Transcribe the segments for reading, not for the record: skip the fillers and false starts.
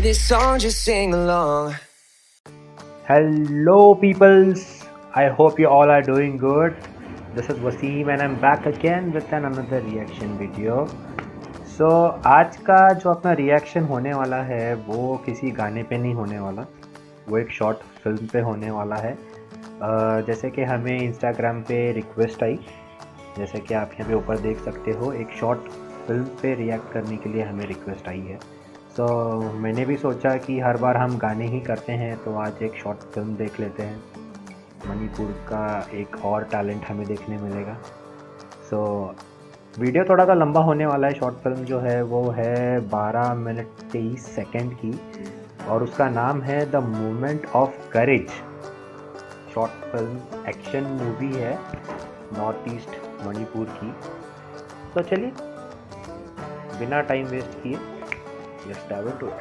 this song, just sing along. Hello peoples, I hope you all are doing good. This is Vaseem and I'm back again with another reaction video. So आज का जो अपना reaction होने वाला है वो किसी गाने पे नहीं होने वाला, वो एक शॉर्ट फिल्म पे होने वाला है। जैसे कि हमें इंस्टाग्राम पे रिक्वेस्ट आई, जैसे कि आप यहाँ पे ऊपर देख सकते हो, एक शॉर्ट फिल्म पे रिएक्ट करने के लिए हमें रिक्वेस्ट आई है। तो मैंने भी सोचा कि हर बार हम गाने ही करते हैं, तो आज एक शॉर्ट फिल्म देख लेते हैं। मणिपुर का एक और टैलेंट हमें देखने मिलेगा। सो वीडियो थोड़ा सा लंबा होने वाला है। शॉर्ट फिल्म जो है वो है 12 मिनट 23 सेकेंड की और उसका नाम है the movement of courage. Short film action movie है नॉर्थ ईस्ट मणिपुर की। तो चलिए बिना टाइम वेस्ट किए let's dive into it.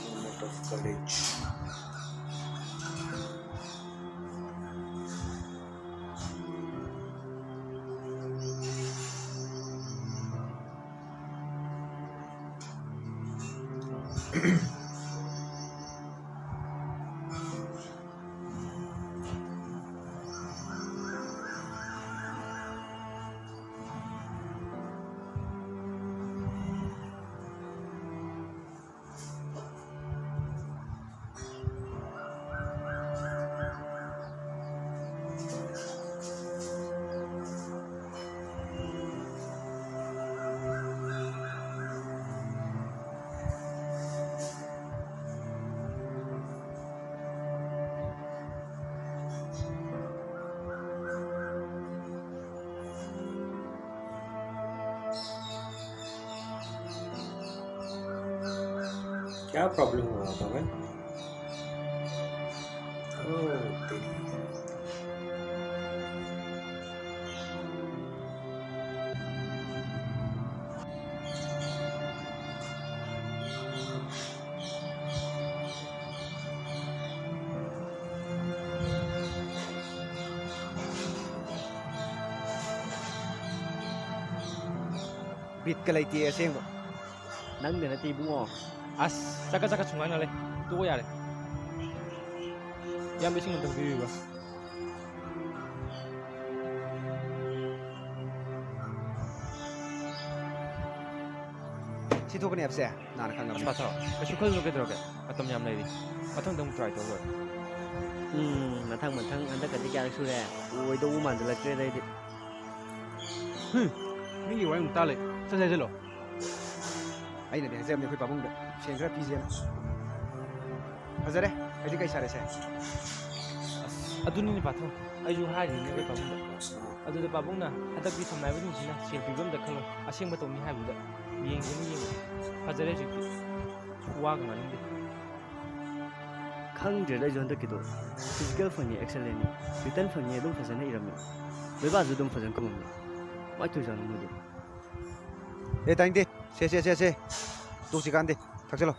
Moment of courage. क्या प्रॉब्लम हुआ था भाई? ओह तेरी Bit ka lay tiya sing nang na ti bungo as saka sungai na le tu ya le yam bising untuk bibi ba si to kani apse na na khang Patho, kashukal no kedro ke, atom yam lady. Atom dong try to work. mathang anda ka ti kya su le oi do man la tre dai di Mi yi wai ta le, sa sai lo. ai na de sem ne khoi pa bung de shen kra pi jem hazare ai di kai sare se Aduni ni patho, ai ju hai ni ke pabung da. Adu da pabung na, hadak bi samnai ba ni sina, sen pi bam da khalo, asing ba to ni hai bu da. Yeng ni yeng. Hazare ji. Wa ga ni de. khang de dai jon da ki do physical phani excellent ni written phani dum phajana iram ni bai ba ju dum phajan ko ni mai tu jan mu de ए time दे से तू सिकान दे थक चलो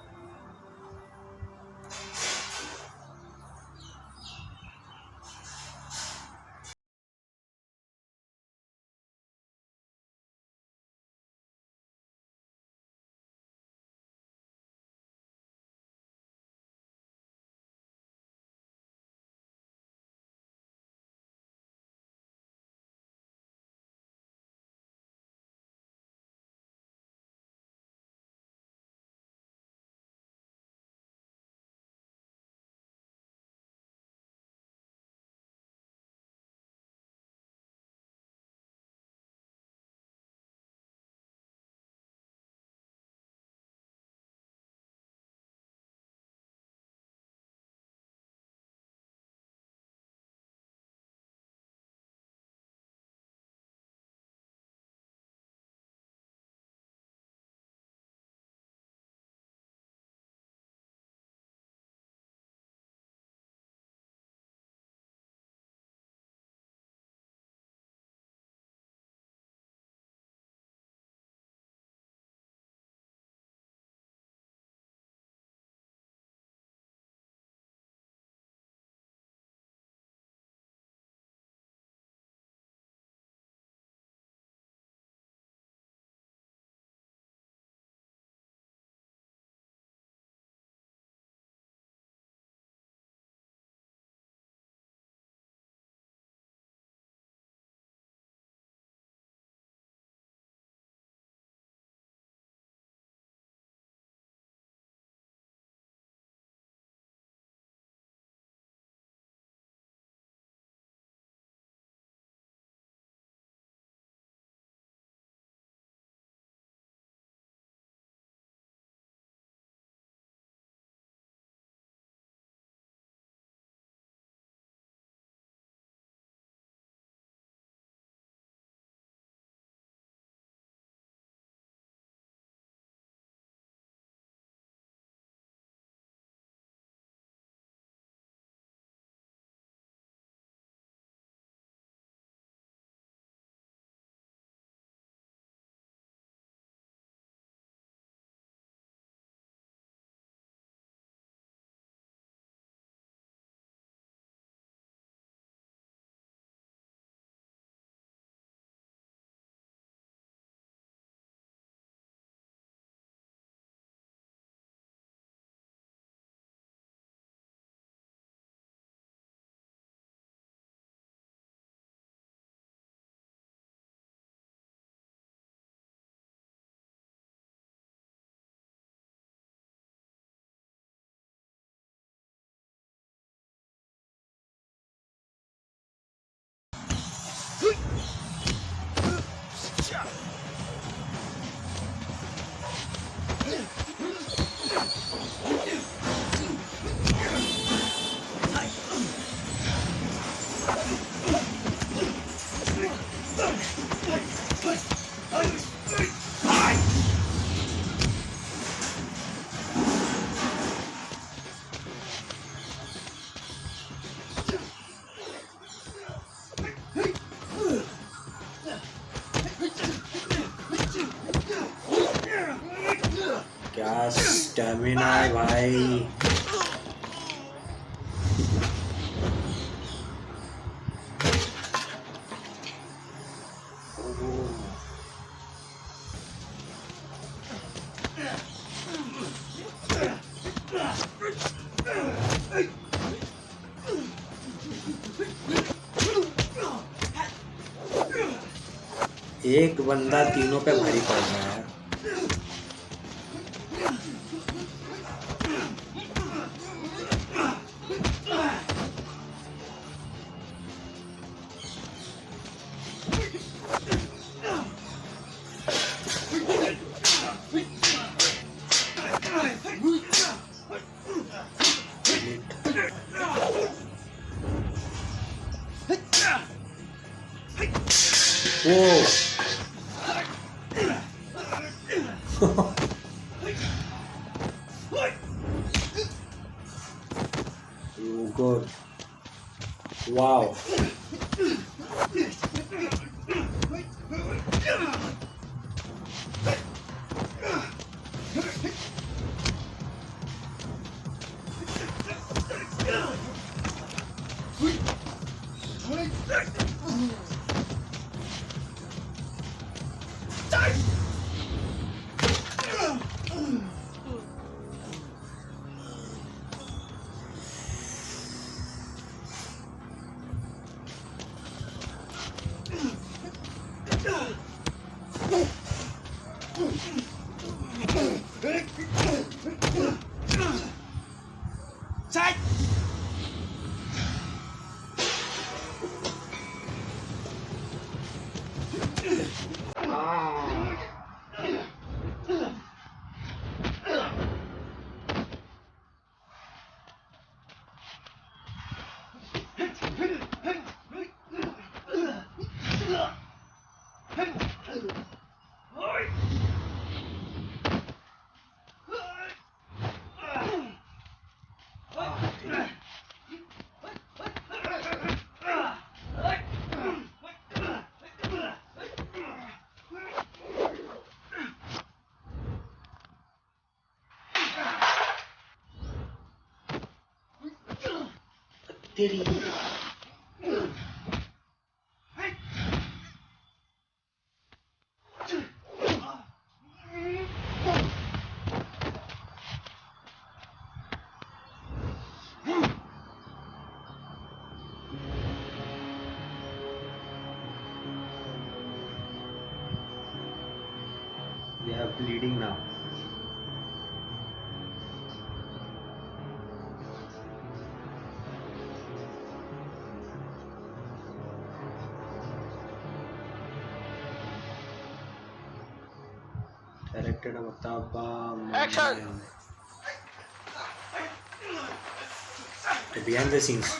stamina है भाई। एक बंदा तीनों पे भारी पड़ रहा है। Oh, good. Wow. तेरी They are bleeding now. Directed Action! Behind the scenes.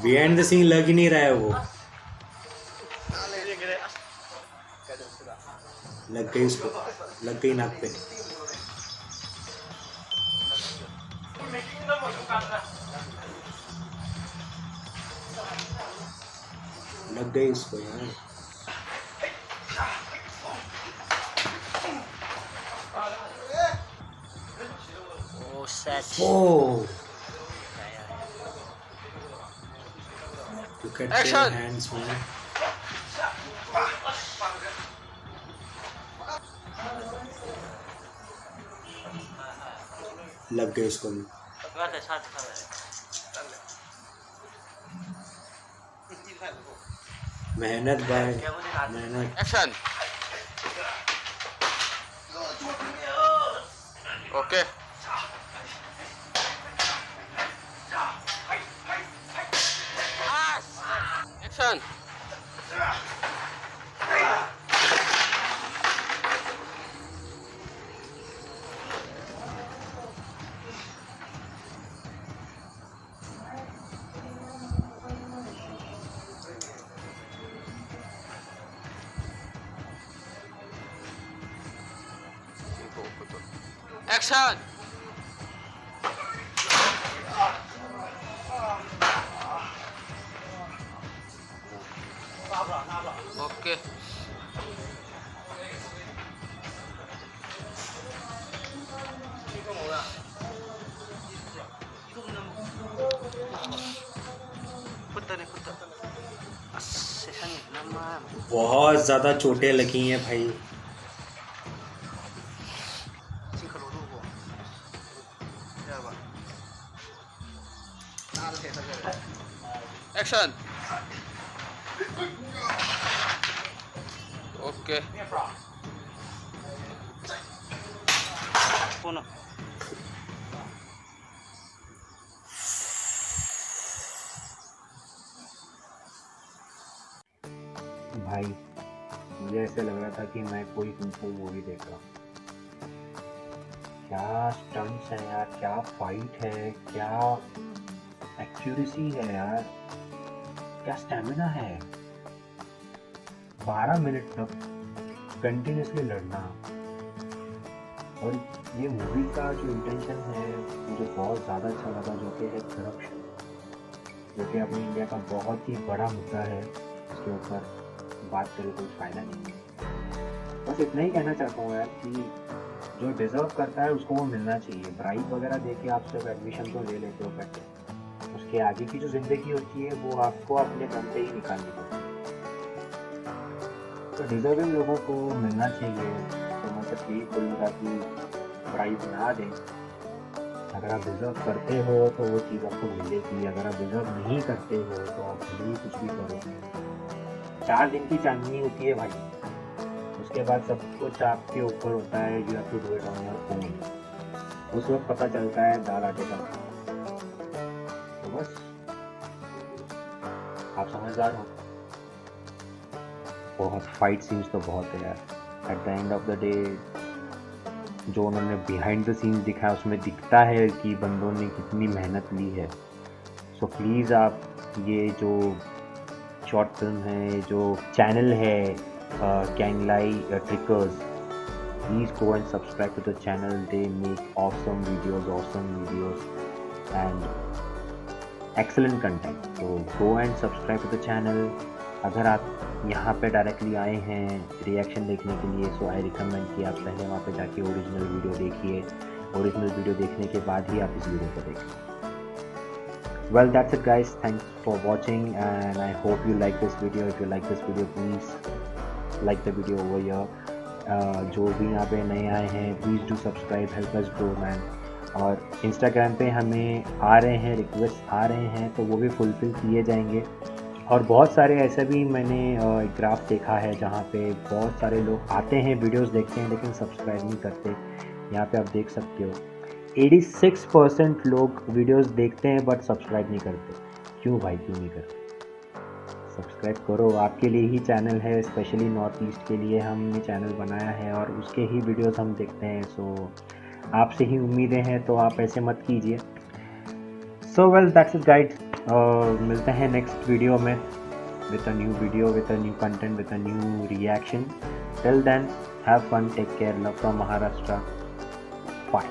Behind the scene लग ही नहीं रहा है वो। लग गई उसको, लग गई नाक पे। लग गई उसको यार। Oh, look at their hands, man. लग गए उसको भी। मेहनत भाई, मेहनत। Action! Okay. Action! Action! Okay. बहुत ज़्यादा चोटें लगी हैं भाई। Action! Okay. भाई मुझे ऐसे लग रहा था कि मैं कोई कुंफू मूवी देख रहा हूँ। क्या स्टंट्स हैं यार, क्या फाइट है, क्या एक्यूरेसी है यार, क्या स्टैमिना है। 12 मिनट तक कंटिन्यूसली लड़ना। और ये मूवी का जो इंटेंशन है मुझे बहुत ज़्यादा अच्छा लगा, जो कि है करप्शन, जो कि अपने इंडिया का बहुत ही बड़ा मुद्दा है। इसके ऊपर बात करके कोई फ़ायदा नहीं है। बस इतना ही कहना चाहता हूँ यार कि जो डिज़र्व करता है उसको वो मिलना चाहिए। ब्राइब वगैरह दे के आप सिर्फ एडमिशन तो ले लेते हो, बट उसके आगे की जो ज़िंदगी होती है वो आपको अपने दम पे ही निकालनी पड़ती है। तो डिज़र्विंग लोगों को मिलना चाहिए। तो मैं सिर्फ यही बोलूँगा कि ब्राइब ना दें। अगर आप डिज़र्व करते हो तो वो चीज़ आपको मिलेगी, अगर आप डिज़र्व नहीं करते हो तो आप भले ही कुछ भी करो। 4 दिन की चांदनी होती है भाई, उसके बाद सब कुछ आपके ऊपर होता है। You have to do it on your own. उस वक्त पता चलता है दाल आटे का। तो बस आप समझदार हो। बहुत फाइट सीन्स तो बहुत है यार। At the end of the day जो उन्होंने बिहाइंड द सीन्स दिखाया उसमें दिखता है कि बंदों ने कितनी मेहनत ली है। सो प्लीज़ आप ये जो शॉर्ट फिल्म है, जो चैनल है गैंगलाई ट्रिकर्स, please go and subscribe to the channel. They make awesome videos and excellent content. तो go and subscribe to the channel. अगर आप यहाँ पे डायरेक्टली आए हैं रिएक्शन देखने के लिए, सो आई रिकमेंड कि आप पहले वहाँ पे जाके ओरिजिनल वीडियो देखिए। ओरिजिनल वीडियो देखने के बाद ही आप इस वीडियो को देखें। Well, that's it guys, thanks for watching and I hope you like this video. If you like this video, please like the video over here. जो भी यहाँ पे नए आए हैं please do subscribe, help us grow man. और Instagram पे हमें आ रहे हैं रिक्वेस्ट आ रहे हैं तो वो भी फुलफ़िल किए जाएंगे। और बहुत सारे ऐसे भी मैंने एक ग्राफ देखा है जहाँ पे बहुत सारे लोग आते हैं, वीडियोस देखते हैं लेकिन सब्सक्राइब नहीं करते। यहाँ पे आप देख सकते हो 86% लोग वीडियोस देखते हैं बट सब्सक्राइब नहीं करते। क्यों भाई, क्यों नहीं करते? सब्सक्राइब करो, आपके लिए ही चैनल है, स्पेशली नॉर्थ ईस्ट के लिए हमने चैनल बनाया है और उसके ही वीडियोस हम देखते हैं। सो आपसे ही उम्मीदें हैं, तो आप ऐसे मत कीजिए। So well that's it guide. मिलते हैं नेक्स्ट वीडियो में with a new video, with a new content, with a new reaction. Till then, have fun, take care, love from Maharashtra. Bye.